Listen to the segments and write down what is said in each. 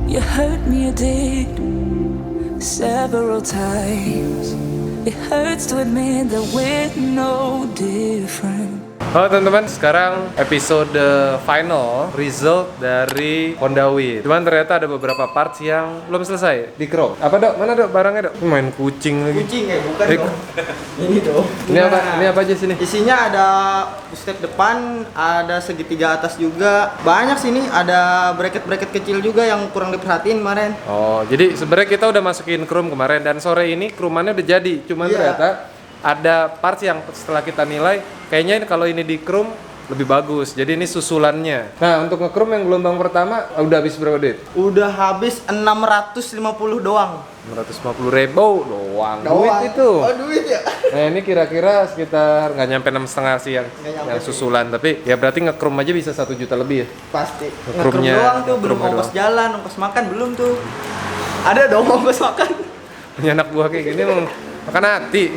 You hurt me, you did, several times. It hurts to admit that we're no different. Halo teman-teman, sekarang episode final result dari Honda Win. Cuman ternyata ada beberapa parts yang belum selesai di chrome. Apa dok? Mana dok barangnya dok? Main kucing lagi. Kucing ya, bukan dong. Ini dong. Ini apa? Ini apa aja sini? Isinya ada step depan, ada segitiga atas juga. Banyak sini, ada bracket-bracket kecil juga yang kurang diperhatiin kemarin. Oh, jadi sebenarnya kita udah masukin chrome kemarin dan sore ini chromannya udah jadi. Cuman ternyata ada parts yang setelah kita nilai kayaknya kalau ini di chrome lebih bagus. Jadi ini susulannya. Nah, untuk nge-chrome yang gelombang pertama udah habis berapa duit? Udah habis 650 doang. 650.000 doang. Duit itu. Oh, duit ya? Nah, ini kira-kira sekitar nggak nyampe 6,5 sih yang susulan, tapi ya berarti nge-chrome aja bisa 1 juta lebih ya. Pasti. Nge-chrome-nya doang tuh, belum nge-chrome-nya ongkos jalan, ongkos makan belum tuh. Ada dong ongkos makan. Punya anak buah kayak gini emang makan hati.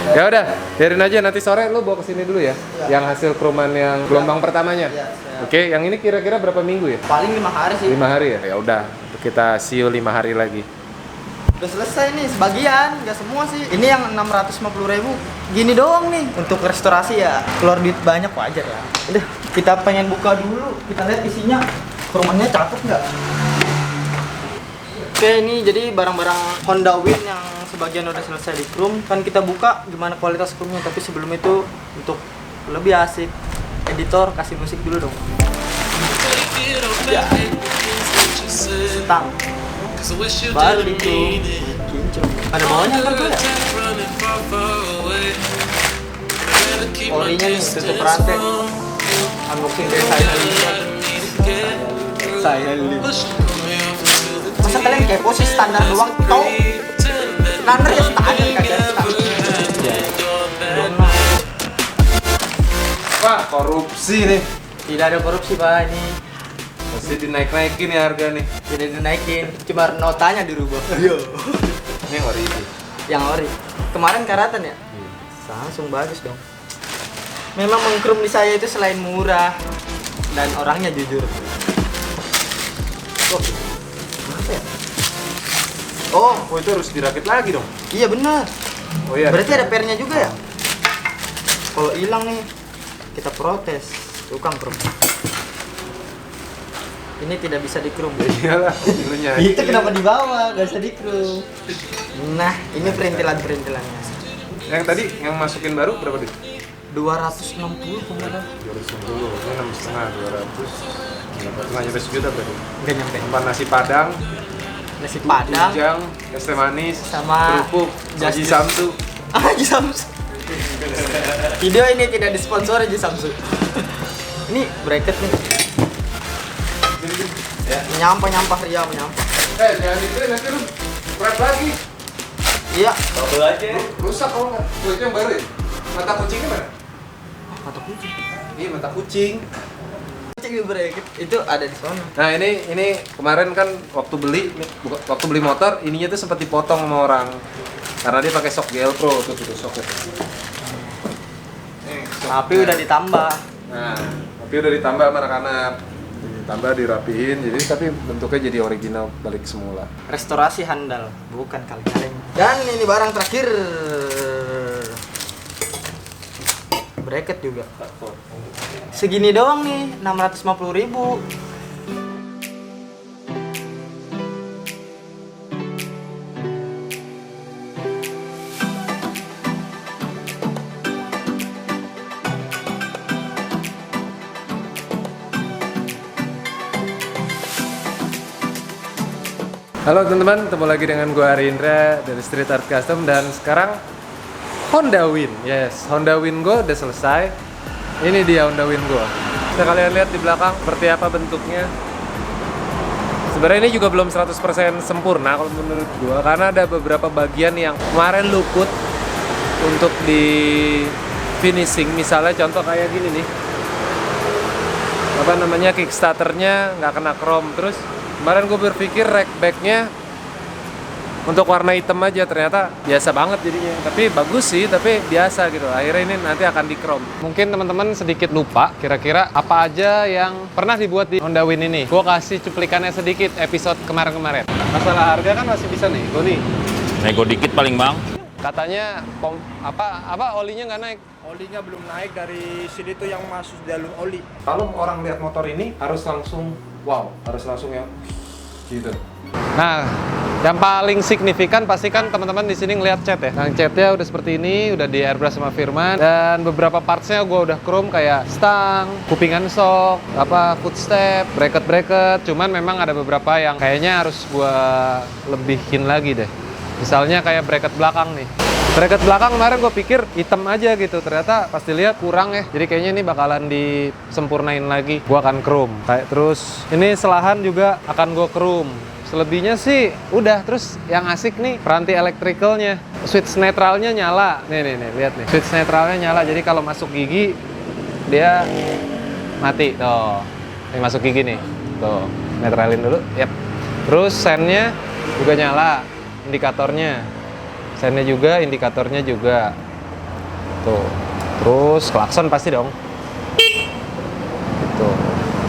Ya udah, biarin aja nanti sore lu bawa ke sini dulu ya. Yang hasil chroman yang gelombang pertamanya. Oke, yang ini kira-kira berapa minggu ya? Paling 5 hari sih. 5 hari ya? Ya udah, kita see you 5 hari lagi. Udah selesai nih sebagian, nggak semua sih. Ini yang 650.000 gini doang nih. Untuk restorasi ya keluar duit banyak wajar ya. Udah, kita pengen buka dulu. Kita lihat isinya. Chromannya cakep nggak? Oke, ini jadi barang-barang Honda Win yang sebagian udah selesai di chrome. Kan kita buka gimana kualitas chrome-nya, tapi sebelum itu untuk lebih asik, editor kasih musik dulu dong. Ya. Stang. Baru di chrome. Kinclong. Ada bawahnya kan tuh ya? Orinya nih, tutup rantai. Unboxing dari saya lihat. Masa kalian kepo sih standar doang? Tau? Standar ya standar kagak standar. Wah, korupsi nih. Tidak ada korupsi pak, ini Masih dinaik-naikin ya harga nih. tidak dinaikin, cuma notanya dirubah. Iya. Ini yang ori sih. Yang ori. Kemarin karatan ya? Langsung bagus dong. Memang mengkrum di saya itu selain murah dan orangnya jujur. Oh, itu harus dirakit lagi dong. Iya benar. Oh iya. Berarti ada pernya juga ya? Kalau hilang nih, kita protes tukang krum. Ini tidak bisa dikrum. Iyalah, lu nyanyi. Itu kenapa dibawa? Gak bisa dikrum. Nah, ini perintilan-perintilannya. Yang tadi yang masukin baru berapa duit? 260 kemarin. 260, ini 6,5, 200. Nggak nyampe sejuta berarti. Nggak nyampe. Tambah nasi padang, Nasi padang tunjang, es teh manis, sama kerupuk, Haji Justice. Samsu. Haji Samsu. Video ini tidak disponsori Haji Samsu. Ini bracket nih. Ya. Menyampah Ria menyampah. Jangan gitu nanti lu berat lagi. Iya. Baru aja. Rusak kalau nggak. Itu yang baru ya? Mata kucingnya mana? Mata kucing. Iya, mata kucing. Kucing di bracket itu ada di sana. Nah ini kemarin kan waktu beli motor ininya tuh sempat dipotong sama orang karena dia pakai shock GL-Pro tuh shock itu. Tapi udah ditambah. Nah, tapi udah ditambah sama anak-anak. Ditambah dirapihin jadi tapi bentuknya jadi original balik semula. Restorasi handal, bukan kaleng-kaleng. Dan ini barang terakhir. Bracket juga. Segini doang nih, 650.000. Halo teman-teman, ketemu lagi dengan gue Arindra dari Street Art Custom dan sekarang Honda Win. Yes, Honda Win gue udah selesai. Ini dia Honda Win gue. Bisa kalian lihat di belakang seperti apa bentuknya. Sebenarnya ini juga belum 100% sempurna kalau menurut gue karena ada beberapa bagian yang kemarin luput untuk di finishing. Misalnya contoh kayak gini nih. Apa namanya, kickstarternya nggak kena chrome. Terus kemarin gue berpikir rack backnya untuk warna hitam aja, ternyata biasa banget jadinya. Tapi bagus sih, tapi biasa gitu. Akhirnya ini nanti akan di chrome. Mungkin teman-teman sedikit lupa kira-kira apa aja yang pernah dibuat di Honda Win ini. Gue kasih cuplikannya sedikit episode kemarin-kemarin. Masalah harga kan masih bisa nih, gue nih. Nego dikit paling bang. Katanya olinya nggak naik. Olinya belum naik, dari sini tuh yang masuk jalur oli. Kalau orang lihat motor ini harus langsung wow, harus langsung ya gitu. Nah, yang paling signifikan pasti kan teman-teman di sini ngelihat cat ya. Nah, catnya udah seperti ini, udah di airbrush sama Firman, dan beberapa partsnya gue udah chrome kayak stang, kupingan shock, footstep, bracket. Cuman memang ada beberapa yang kayaknya harus gue lebihin lagi deh. Misalnya kayak bracket belakang nih. Bracket belakang kemarin gue pikir hitam aja gitu, ternyata pas dilihat kurang ya. Jadi kayaknya ini bakalan disempurnain lagi. Gue akan chrome. Kayak terus ini selahan juga akan gue chrome. Selebihnya sih udah. Terus yang asik nih peranti elektrikalnya, switch netralnya nyala. Nih lihat nih. Switch netralnya nyala. Jadi kalau masuk gigi dia mati. Tuh. Ini masuk gigi nih. Tuh. Netralin dulu. Yap. Terus sennya juga nyala. Indikatornya. Sennya juga, indikatornya juga. Tuh. Terus klakson pasti dong. Gitu.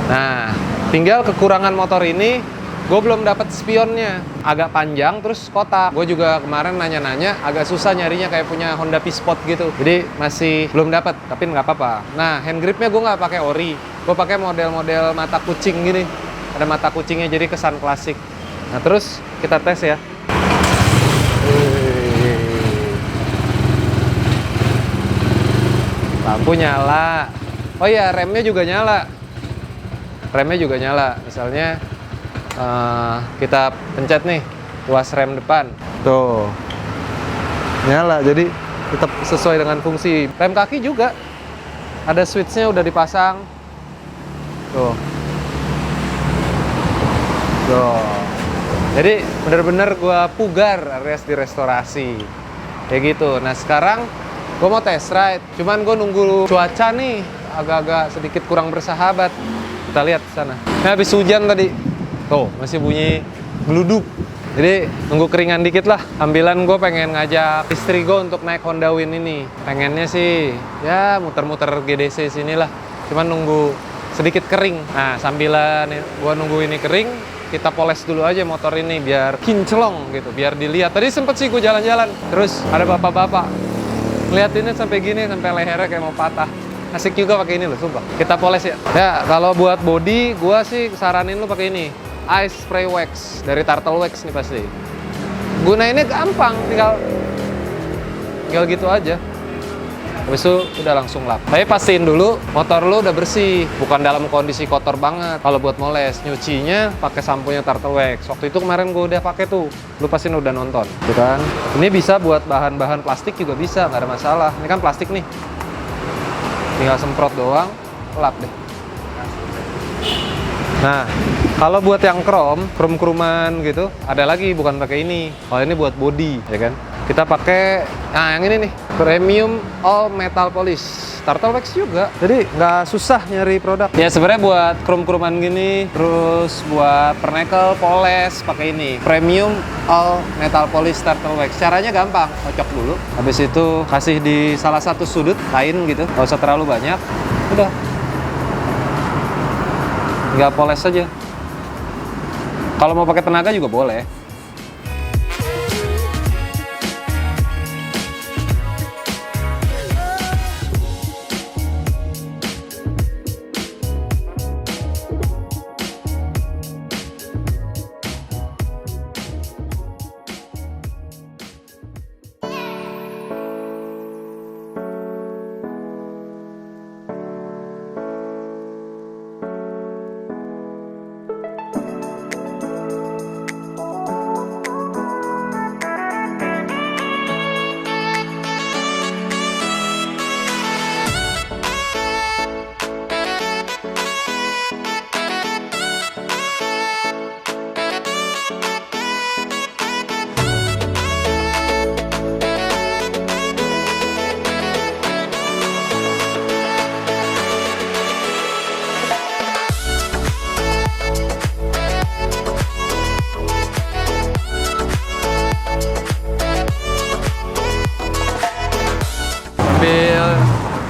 Nah, tinggal kekurangan motor ini, gue belum dapat spionnya. Agak panjang terus kotak. Gue juga kemarin nanya-nanya, agak susah nyarinya kayak punya Honda P-Spot gitu. Jadi masih belum dapat, tapi nggak apa-apa. Nah, hand gripnya gue nggak pakai ori. Gue pakai model-model mata kucing gini. Ada mata kucingnya jadi kesan klasik. Nah, terus kita tes ya. Lampu nyala. Oh iya, remnya juga nyala. Remnya juga nyala. Misalnya kita pencet nih tuas rem depan. Tuh. Nyala. Jadi tetap sesuai dengan fungsi. Rem kaki juga ada switchnya udah dipasang. Tuh. Tuh. Jadi bener-bener gua pugar alias direstorasi. Kayak gitu. Nah, sekarang gue mau test ride, cuman gue nunggu cuaca nih agak-agak sedikit kurang bersahabat. Kita lihat sana. Nah, habis hujan tadi, tuh masih bunyi geluduk. Jadi nunggu keringan dikit lah. Ambilan gue pengen ngajak istri gue untuk naik Honda Win ini. Pengennya sih ya muter-muter GDC sinilah. Cuman nunggu sedikit kering. Nah, sambilan gue nunggu ini kering, kita poles dulu aja motor ini biar kinclong gitu, biar dilihat. Tadi sempet sih gue jalan-jalan, terus ada bapak-bapak liatinnya sampai gini, sampai lehernya kayak mau patah. Asik juga pakai ini loh, sumpah. Kita poles ya. Ya, kalau buat body, gua sih saranin lu pakai ini. Ice Spray Wax dari Turtle Wax nih pasti. Gunainnya gampang, tinggal gitu aja. Habis itu udah langsung lap. Tapi pastiin dulu motor lu udah bersih, bukan dalam kondisi kotor banget. Kalau buat moles, nyucinya pakai sampunya Turtle Wax. Waktu itu kemarin gue udah pakai tuh. Lu pasti udah nonton, gitu kan? Ini bisa buat bahan-bahan plastik juga bisa, nggak ada masalah. Ini kan plastik nih. Tinggal semprot doang, lap deh. Nah, kalau buat yang krom-kroman gitu, ada lagi bukan pakai ini. Kalau ini buat body, ya kan? Kita pakai, nah yang ini nih, Premium All Metal Polish. Turtle Wax juga, jadi nggak susah nyari produk. Ya sebenarnya buat krom-kroman gini, terus buat pernekel, poles, pakai ini. Premium All Metal Polish Turtle Wax. Caranya gampang, kocok dulu. Habis itu kasih di salah satu sudut kain gitu, nggak usah terlalu banyak. Udah. Nggak poles aja. Kalau mau pakai tenaga juga boleh.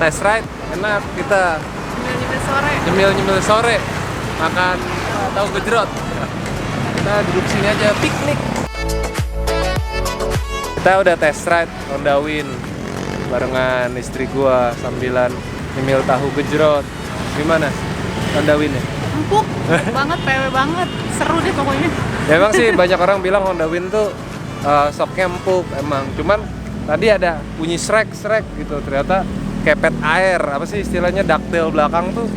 test ride, enak kita nyemil-nyemil sore, makan tahu gejrot. Kita duduk sini aja piknik. Kita udah test ride Honda Win barengan istri gua sambilan nyemil tahu gejrot. Gimana Honda Win ya? Empuk banget, PW banget, seru deh pokoknya. Ya emang sih banyak orang bilang Honda Win tuh soknya empuk emang. Cuman tadi ada bunyi srek gitu, ternyata kepet air, apa sih istilahnya, ductile belakang tuh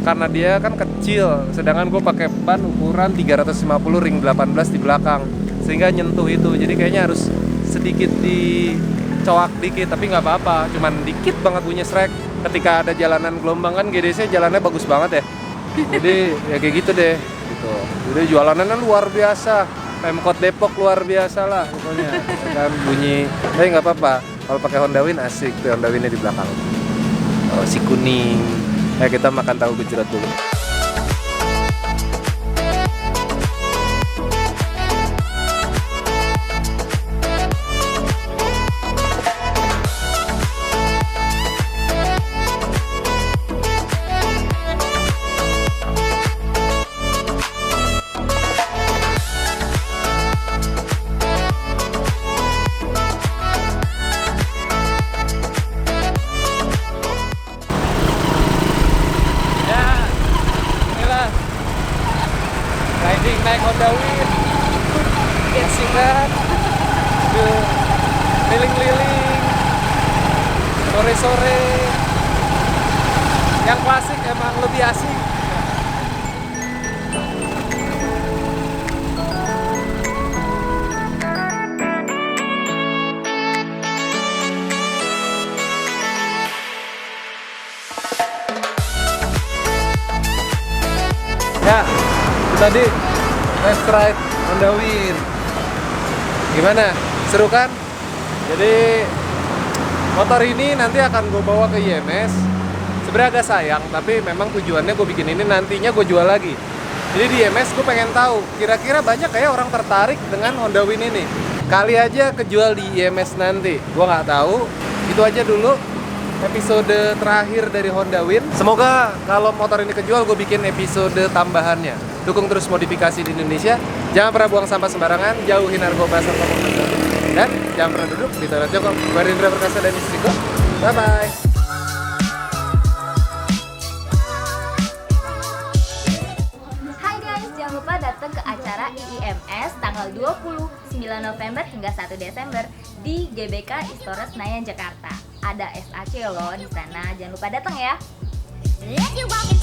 karena dia kan kecil, sedangkan gue pakai ban ukuran 350 ring 18 di belakang, sehingga nyentuh itu. Jadi kayaknya harus sedikit dicoak dikit, tapi nggak apa-apa, cuman dikit banget bunyi srek. Ketika ada jalanan gelombang kan GDC jalannya bagus banget ya, jadi ya kayak gitu deh gitu. Jadi jualannya luar biasa, Pemkot Depok luar biasa lah pokoknya. Kan bunyi, tapi nggak apa-apa. Kalau pakai Honda Win asik tuh, Honda Winnya di belakang. Oh, si kuning. Kita makan tahu gejrot dulu. Riding naik Honda Win, asik kan? Keliling-keliling, sore-sore. Yang klasik emang lebih asik. Ya, tadi test ride Honda Win. Gimana? Seru kan? Jadi motor ini nanti akan gue bawa ke IMS. Sebenarnya agak sayang, tapi memang tujuannya gue bikin ini nantinya gue jual lagi. Jadi di IMS gue pengen tahu kira-kira banyak kayak orang tertarik dengan Honda Win ini. Kali aja kejual di IMS nanti. Gue nggak tahu. Itu aja dulu episode terakhir dari Honda Win. Semoga kalau motor ini kejual gue bikin episode tambahannya. Dukung terus modifikasi di Indonesia. Jangan pernah buang sampah sembarangan, jauhi narkoba serta pornografi. Dan jangan pernah duduk di toilet jongkok. Gue Rindra Perkasa dan istri gue. Bye bye. Hai guys, jangan lupa datang ke acara IIMS tanggal 29 November hingga 1 Desember di GBK Istora Senayan Jakarta. Ada SAC loh di sana, jangan lupa datang ya. Let's you walk